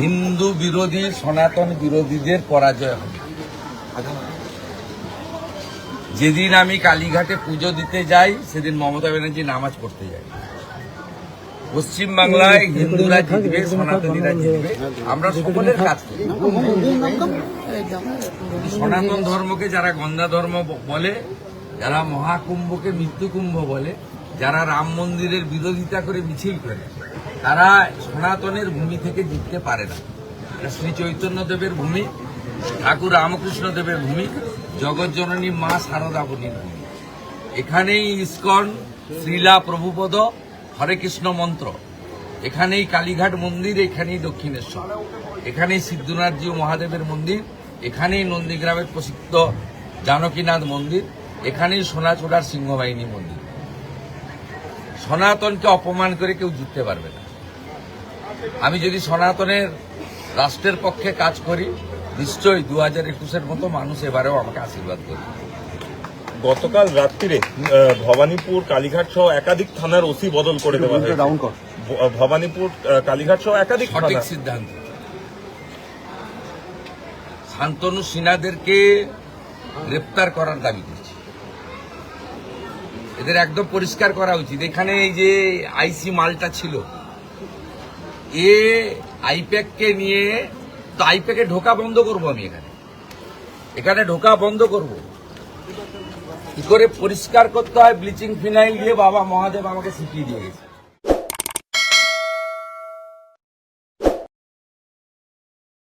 হিন্দু বিরোধী সনাতন বিরোধীদের পরাজয় হবে। যেদিন আমি কালীঘাটে পুজো দিতে যাই সেদিন মমতা ব্যানার্জি নামাজ পড়তে যায়। পশ্চিমবাংলায় হিন্দুরা জিতবে, সনাতনীরা জিতবে, আমরা সকলের কাজ করি। সনাতন ধর্মকে যারা গন্ধা ধর্ম বলে, যারা মহাকুম্ভকে মৃত্যুকুম্ভ বলে, যারা রাম মন্দিরের বিরোধিতা করে মিছিল করে, তারা সনাতনের ভূমি থেকে জিততে পারে না। শ্রী চৈতন্য দেবের ভূমি, ঠাকুর রামকৃষ্ণ দেবের ভূমি, জগৎজননী মা শারদা বলির ভূমি। এখানেই ইস্কন, শ্রীলা প্রভুপদ, হরে কৃষ্ণ মন্ত্র, এখানেই কালীঘাট মন্দির, এখানেই দক্ষিণেশ্বর, এখানেই সিদ্ধনাথজি মহাদেবের মন্দির, এখানেই নন্দীগ্রামের প্রসিদ্ধ জানকীনাথ মন্দির, এখানেই সোনাচূড়ার সিংহবাহিনী মন্দির। সনাতনকে অপমান করে কেউ জিততে পারবে না। আমি যদি সনাতনের রাষ্ট্রের পক্ষে কাজ করি, নিশ্চয়ই 2021-এর মতো মানুষ এবারেও আমাকে আশীর্বাদ করবে। গতকাল রাত্রিরে ভবানীপুর কালীঘাট সহ একাধিক থানার ওসি বদল করে দেওয়া হয়েছে। ভবানীপুর কালীঘাট সহ একাধিক সঠিক সিদ্ধান্ত। শান্তনু সিনহাদেরকে গ্রেপ্তার করার দাবি করছি। এদের একদম পরিষ্কার করা উচিত। এখানে এই যে আইসি মালটা ছিল, এ আইপ্যাককে নিয়ে, তো আইপ্যাকে ঢোকা বন্ধ করবো। আমি এখানে ঢোকা বন্ধ করব। কি করে পরিষ্কার করতে হয় ব্লিচিং ফিনাইল দিয়ে বাবা মহাদেব আমাকে শিখিয়ে দিয়ে গেছে।